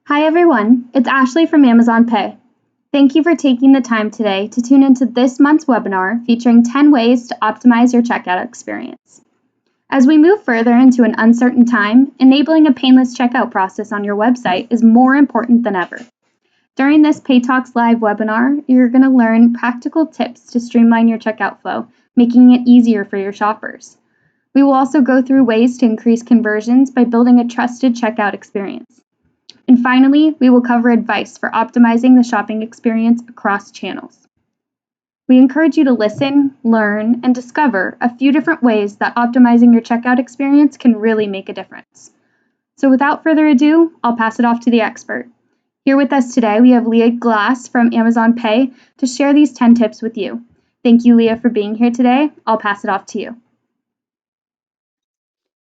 Hi everyone, it's Ashley from Amazon Pay. Thank you for taking the time today to tune into this month's webinar featuring 10 ways to optimize your checkout experience. As we move further into an uncertain time, enabling a painless checkout process on your website is more important than ever. During this Paytalks live webinar, you're going to learn practical tips to streamline your checkout flow, making it easier for your shoppers. We will also go through ways to increase conversions by building a trusted checkout experience. And finally, we will cover advice for optimizing the shopping experience across channels. We encourage you to listen, learn, and discover a few different ways that optimizing your checkout experience can really make a difference. So without further ado, I'll pass it off to the expert. Here with us today, we have Leah Glass from Amazon Pay to share these 10 tips with you. Thank you, Leah, for being here today. I'll pass it off to you.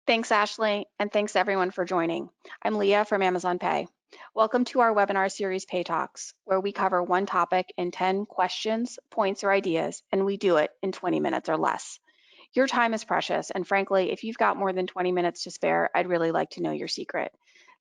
Thanks, Ashley, and thanks everyone for joining. I'm Leah from Amazon Pay. Welcome to our webinar series, Paytalks, where we cover one topic in 10 questions, points, or ideas, and we do it in 20 minutes or less. Your time is precious, and frankly, if you've got more than 20 minutes to spare, I'd really like to know your secret.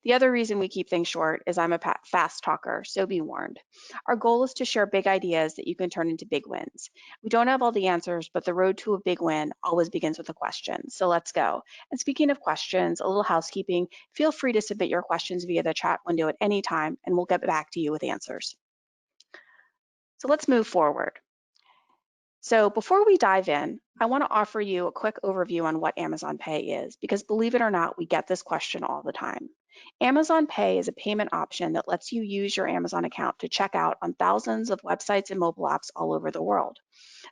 The other reason we keep things short is I'm a fast talker, so be warned. Our goal is to share big ideas that you can turn into big wins. We don't have all the answers, but the road to a big win always begins with a question. So let's go. And speaking of questions, a little housekeeping, feel free to submit your questions via the chat window at any time, and we'll get back to you with answers. So let's move forward. So before we dive in, I want to offer you a quick overview on what Amazon Pay is, because believe it or not, we get this question all the time. Amazon Pay is a payment option that lets you use your Amazon account to check out on thousands of websites and mobile apps all over the world.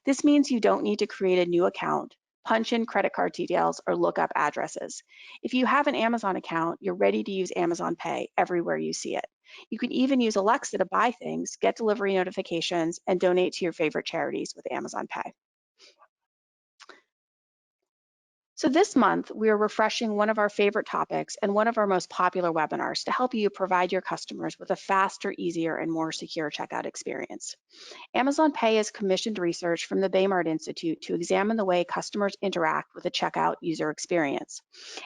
This means you don't need to create a new account, punch in credit card details, or look up addresses. If you have an Amazon account, you're ready to use Amazon Pay everywhere you see it. You can even use Alexa to buy things, get delivery notifications, and donate to your favorite charities with Amazon Pay. So this month, we are refreshing one of our favorite topics and one of our most popular webinars to help you provide your customers with a faster, easier, and more secure checkout experience. Amazon Pay has commissioned research from the Baymard Institute to examine the way customers interact with the checkout user experience.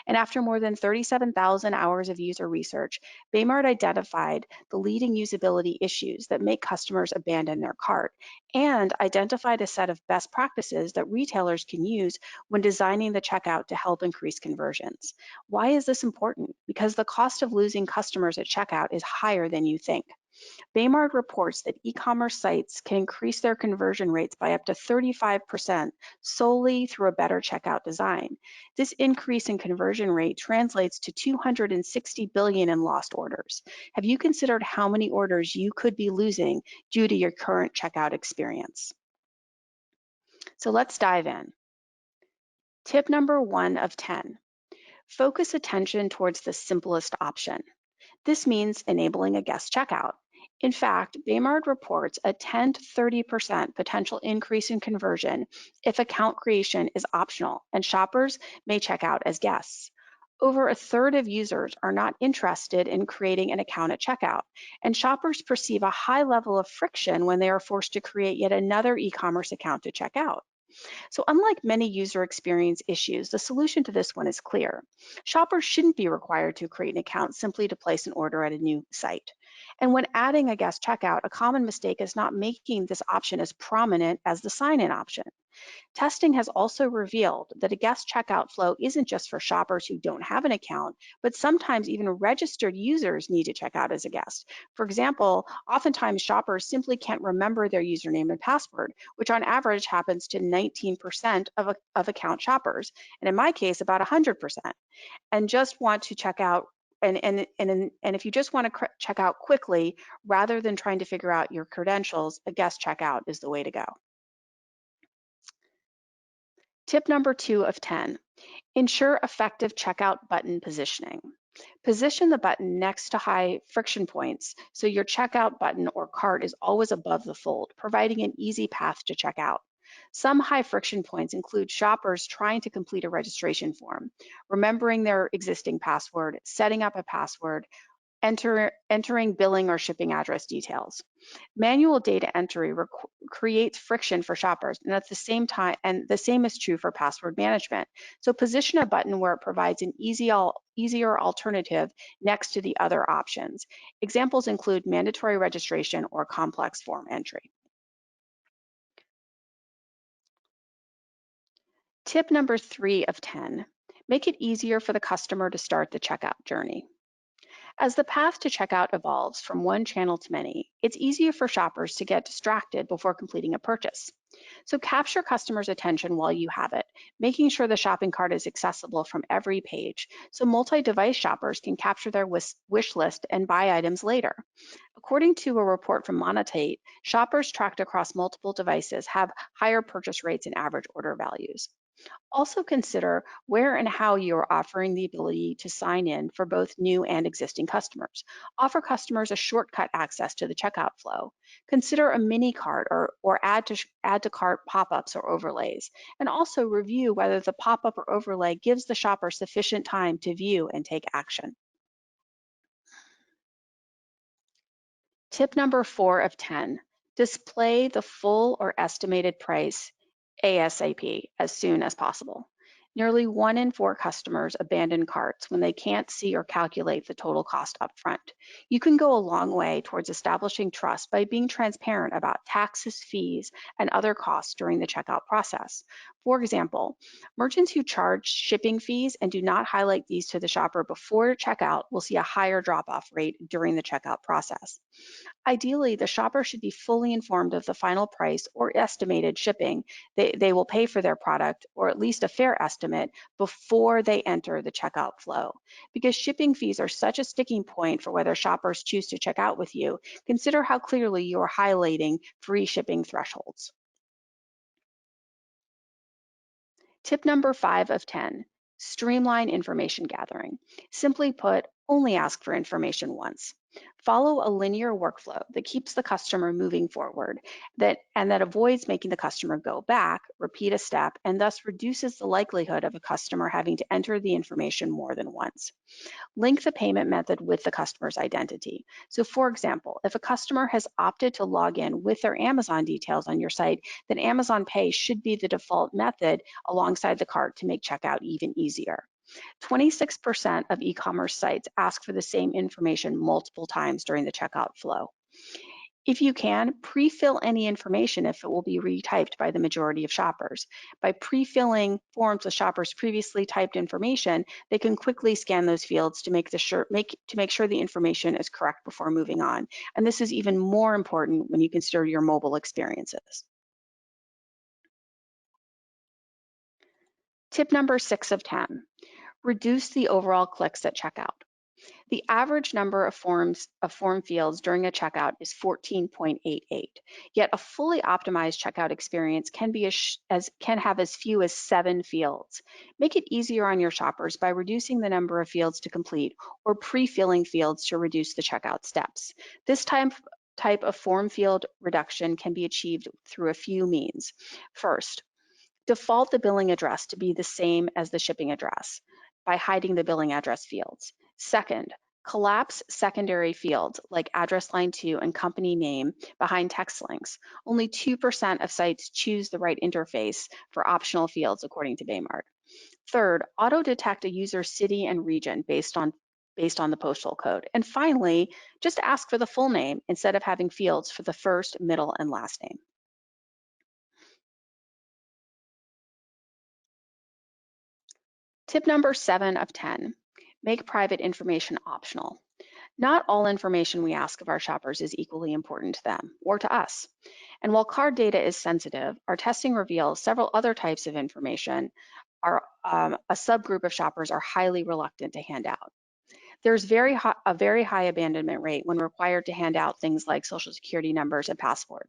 And after more than 37,000 hours of user research, Baymard identified the leading usability issues that make customers abandon their cart and identified a set of best practices that retailers can use when designing the checkout to help increase conversions. Why is this important? Because the cost of losing customers at checkout is higher than you think. Baymard reports that e-commerce sites can increase their conversion rates by up to 35% solely through a better checkout design. This increase in conversion rate translates to 260 billion in lost orders. Have you considered how many orders you could be losing due to your current checkout experience? So let's dive in. Tip number 1 of 10, focus attention towards the simplest option. This means enabling a guest checkout. In fact, Baymard reports a 10 to 30% potential increase in conversion if account creation is optional and shoppers may check out as guests. Over a third of users are not interested in creating an account at checkout, and shoppers perceive a high level of friction when they are forced to create yet another e-commerce account to check out. So unlike many user experience issues, the solution to this one is clear. Shoppers shouldn't be required to create an account simply to place an order at a new site. And when adding a guest checkout, a common mistake is not making this option as prominent as the sign-in option. Testing has also revealed that a guest checkout flow isn't just for shoppers who don't have an account, but sometimes even registered users need to check out as a guest. For example, oftentimes shoppers simply can't remember their username and password, which on average happens to 19% of account shoppers, and in my case, about 100%, and just want to check out and if you just want to check out quickly, rather than trying to figure out your credentials, a guest checkout is the way to go. Tip number 2 of 10, ensure effective checkout button positioning. Position the button next to high friction points so your checkout button or cart is always above the fold, providing an easy path to check out. Some high friction points include shoppers trying to complete a registration form, remembering their existing password, setting up a password, entering billing or shipping address details. Manual data entry creates friction for shoppers, and at the same time, and the same is true for password management. So position a button where it provides an easier alternative next to the other options. Examples include mandatory registration or complex form entry. Tip number 3 of 10, make it easier for the customer to start the checkout journey. As the path to checkout evolves from one channel to many, it's easier for shoppers to get distracted before completing a purchase. So capture customers' attention while you have it, making sure the shopping cart is accessible from every page so multi-device shoppers can capture their wish list and buy items later. According to a report from Monotate, shoppers tracked across multiple devices have higher purchase rates and average order values. Also consider where and how you are offering the ability to sign in for both new and existing customers. Offer customers a shortcut access to the checkout flow. Consider a mini cart or add to cart pop-ups or overlays. And also review whether the pop-up or overlay gives the shopper sufficient time to view and take action. Tip number 4 of 10, display the full or estimated price ASAP, as soon as possible. Nearly 1 in 4 customers abandon carts when they can't see or calculate the total cost upfront. You can go a long way towards establishing trust by being transparent about taxes, fees, and other costs during the checkout process. For example, merchants who charge shipping fees and do not highlight these to the shopper before checkout will see a higher drop-off rate during the checkout process. Ideally, the shopper should be fully informed of the final price or estimated shipping they will pay for their product, or at least a fair estimate, before they enter the checkout flow. Because shipping fees are such a sticking point for whether shoppers choose to check out with you, consider how clearly you are highlighting free shipping thresholds. Tip number 5 of 10, streamline information gathering. Simply put, only ask for information once. Follow a linear workflow that keeps the customer moving forward and that avoids making the customer go back, repeat a step, and thus reduces the likelihood of a customer having to enter the information more than once. Link the payment method with the customer's identity. So for example, if a customer has opted to log in with their Amazon details on your site, then Amazon Pay should be the default method alongside the cart to make checkout even easier. 26% of e-commerce sites ask for the same information multiple times during the checkout flow. If you can, pre-fill any information if it will be retyped by the majority of shoppers. By pre-filling forms with shoppers' previously typed information, they can quickly scan those fields to make sure the information is correct before moving on. And this is even more important when you consider your mobile experiences. Tip number 6 of 10, reduce the overall clicks at checkout. The average number of form fields during a checkout is 14.88. Yet a fully optimized checkout experience can have as few as 7 fields. Make it easier on your shoppers by reducing the number of fields to complete or pre-filling fields to reduce the checkout steps. This type of form field reduction can be achieved through a few means. First, default the billing address to be the same as the shipping address by hiding the billing address fields. Second, collapse secondary fields like address line 2 and company name behind text links. Only 2% of sites choose the right interface for optional fields according to Baymart. Third, auto-detect a user's city and region based on the postal code. And finally, just ask for the full name instead of having fields for the first, middle, and last name. Tip number 7 of 10, make private information optional. Not all information we ask of our shoppers is equally important to them or to us. And while card data is sensitive, our testing reveals several other types of information a subgroup of shoppers are highly reluctant to hand out. There's a very high abandonment rate when required to hand out things like social security numbers and passport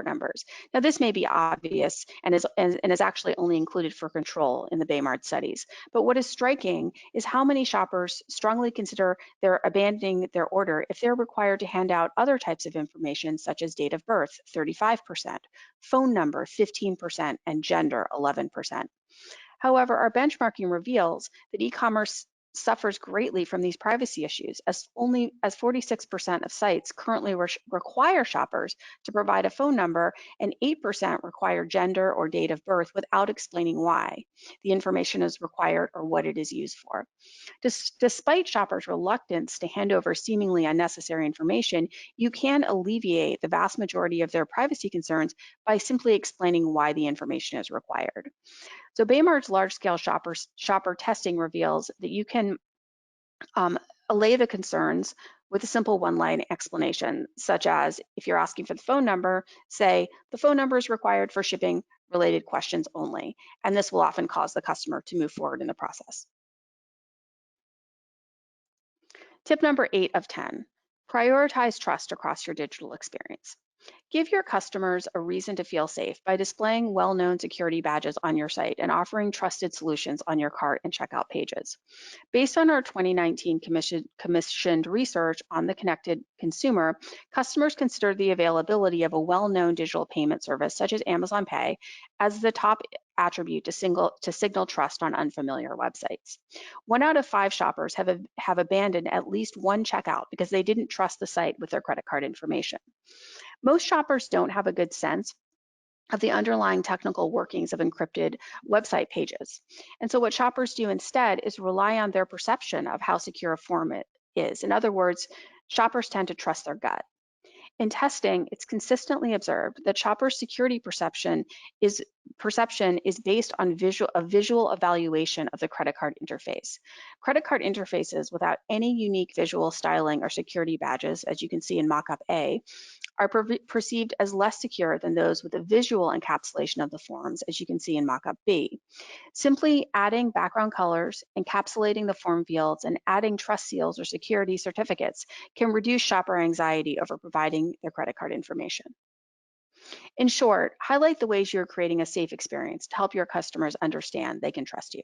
numbers. Now, this may be obvious and is actually only included for control in the Baymart studies. But what is striking is how many shoppers strongly consider they're abandoning their order if they're required to hand out other types of information, such as date of birth, 35%, phone number, 15%, and gender, 11%. However, our benchmarking reveals that e-commerce suffers greatly from these privacy issues, as 46% of sites currently require shoppers to provide a phone number, and 8% require gender or date of birth without explaining why the information is required or what it is used for. Despite shoppers' reluctance to hand over seemingly unnecessary information, you can alleviate the vast majority of their privacy concerns by simply explaining why the information is required. So Baymar's large-scale shopper testing reveals that you can allay the concerns with a simple one-line explanation, such as if you're asking for the phone number, say, the phone number is required for shipping related questions only, and this will often cause the customer to move forward in the process. Tip number 8 of 10, prioritize trust across your digital experience. Give your customers a reason to feel safe by displaying well-known security badges on your site and offering trusted solutions on your cart and checkout pages. Based on our 2019 commissioned research on the connected consumer, customers consider the availability of a well-known digital payment service such as Amazon Pay as the top attribute to signal trust on unfamiliar websites. 1 out of 5 shoppers have abandoned at least one checkout because they didn't trust the site with their credit card information. Most shoppers don't have a good sense of the underlying technical workings of encrypted website pages. And so what shoppers do instead is rely on their perception of how secure a form it is. In other words, shoppers tend to trust their gut. In testing, it's consistently observed that shoppers' security perception is based on visual evaluation of the credit card interface. Credit card interfaces without any unique visual styling or security badges, as you can see in mockup A, are perceived as less secure than those with a visual encapsulation of the forms, as you can see in mockup B. Simply adding background colors, encapsulating the form fields, and adding trust seals or security certificates can reduce shopper anxiety over providing their credit card information. In short, highlight the ways you're creating a safe experience to help your customers understand they can trust you.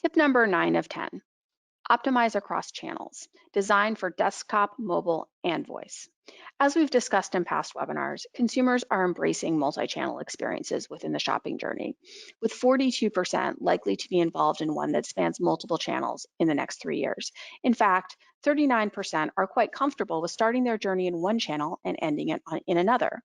Tip number 9 of 10. Optimize across channels, designed for desktop, mobile, and voice. As we've discussed in past webinars, consumers are embracing multi-channel experiences within the shopping journey, with 42% likely to be involved in one that spans multiple channels in the next 3 years. In fact, 39% are quite comfortable with starting their journey in one channel and ending it in another.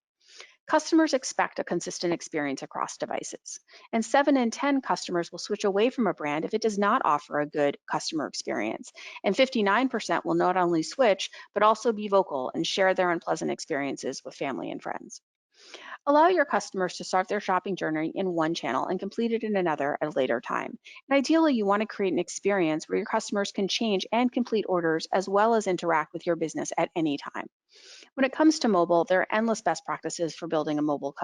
Customers expect a consistent experience across devices, and 7 in 10 customers will switch away from a brand if it does not offer a good customer experience, and 59% will not only switch, but also be vocal and share their unpleasant experiences with family and friends. Allow your customers to start their shopping journey in one channel and complete it in another at a later time. And ideally, you want to create an experience where your customers can change and complete orders as well as interact with your business at any time. When it comes to mobile, there are endless best practices for building a mobile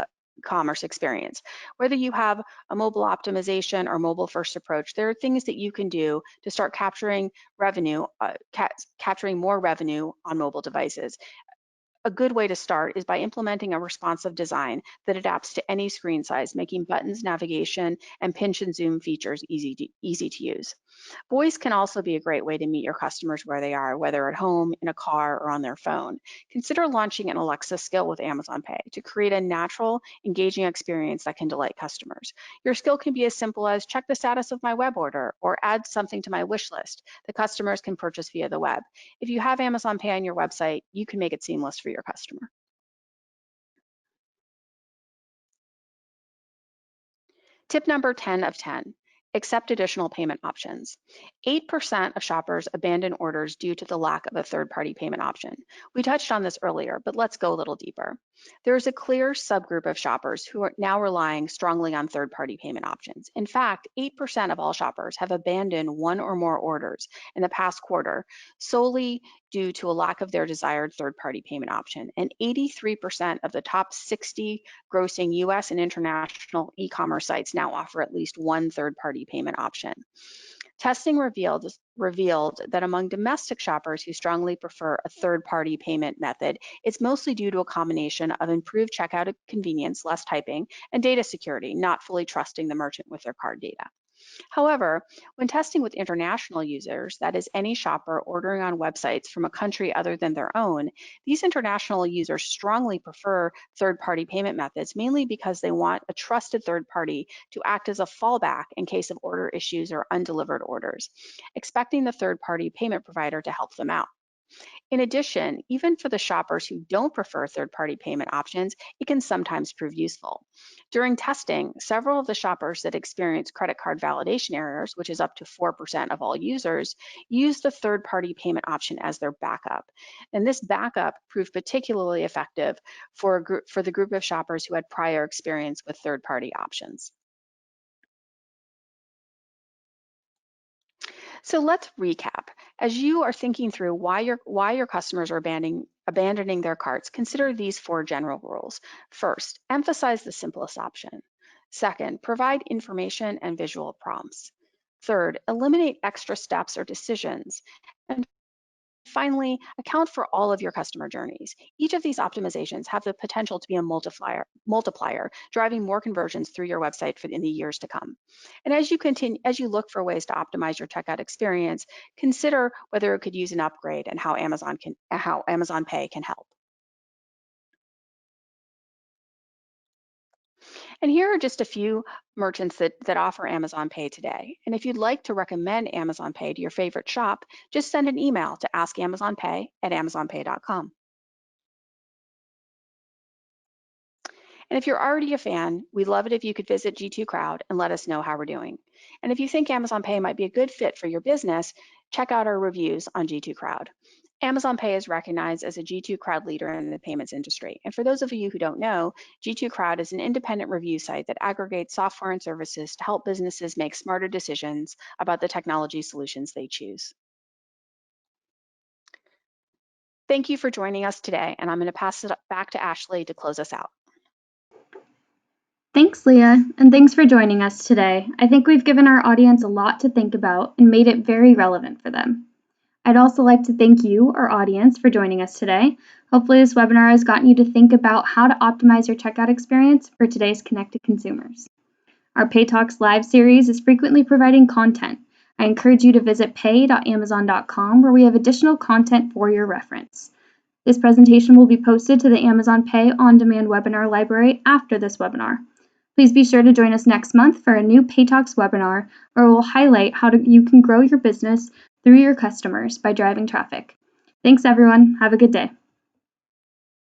commerce experience. Whether you have a mobile optimization or mobile first approach, there are things that you can do to start capturing revenue, capturing more revenue on mobile devices. A good way to start is by implementing a responsive design that adapts to any screen size, making buttons, navigation, and pinch and zoom features easy to use. Voice can also be a great way to meet your customers where they are, whether at home, in a car, or on their phone. Consider launching an Alexa skill with Amazon Pay to create a natural, engaging experience that can delight customers. Your skill can be as simple as check the status of my web order or add something to my wish list that customers can purchase via the web. If you have Amazon Pay on your website, you can make it seamless for your customer. Tip number 10 of 10, accept additional payment options. 8% of shoppers abandon orders due to the lack of a third-party payment option. We touched on this earlier, but let's go a little deeper. There is a clear subgroup of shoppers who are now relying strongly on third-party payment options. In fact, 8% of all shoppers have abandoned one or more orders in the past quarter solely due to a lack of their desired third-party payment option. And 83% of the top 60 grossing US and international e-commerce sites now offer at least one third-party payment option. Testing revealed that among domestic shoppers who strongly prefer a third-party payment method, it's mostly due to a combination of improved checkout convenience, less typing, and data security, not fully trusting the merchant with their card data. However, when testing with international users, that is any shopper ordering on websites from a country other than their own, these international users strongly prefer third-party payment methods, mainly because they want a trusted third party to act as a fallback in case of order issues or undelivered orders, expecting the third-party payment provider to help them out. In addition, even for the shoppers who don't prefer third-party payment options, it can sometimes prove useful. During testing, several of the shoppers that experienced credit card validation errors, which is up to 4% of all users, used the third-party payment option as their backup. And this backup proved particularly effective for the group of shoppers who had prior experience with third-party options. So let's recap. As you are thinking through why your customers are abandoning their carts, consider these 4 general rules. First, emphasize the simplest option. Second, provide information and visual prompts. Third, eliminate extra steps or decisions. And finally, account for all of your customer journeys. Each of these optimizations have the potential to be a multiplier, driving more conversions through your website in the years to come. And as you look for ways to optimize your checkout experience, consider whether it could use an upgrade and how Amazon Pay can help. And here are just a few merchants that offer Amazon Pay today. And if you'd like to recommend Amazon Pay to your favorite shop, just send an email to askamazonpay@amazonpay.com. And if you're already a fan, we'd love it if you could visit G2 Crowd and let us know how we're doing. And if you think Amazon Pay might be a good fit for your business, check out our reviews on G2 Crowd. Amazon Pay is recognized as a G2 Crowd leader in the payments industry. And for those of you who don't know, G2 Crowd is an independent review site that aggregates software and services to help businesses make smarter decisions about the technology solutions they choose. Thank you for joining us today, and I'm going to pass it back to Ashley to close us out. Thanks, Leah, and thanks for joining us today. I think we've given our audience a lot to think about and made it very relevant for them. I'd also like to thank you, our audience, for joining us today. Hopefully this webinar has gotten you to think about how to optimize your checkout experience for today's connected consumers. Our Paytalks live series is frequently providing content. I encourage you to visit pay.amazon.com where we have additional content for your reference. This presentation will be posted to the Amazon Pay on-demand webinar library after this webinar. Please be sure to join us next month for a new Paytalks webinar where we'll highlight how you can grow your business through your customers by driving traffic. Thanks, everyone. Have a good day.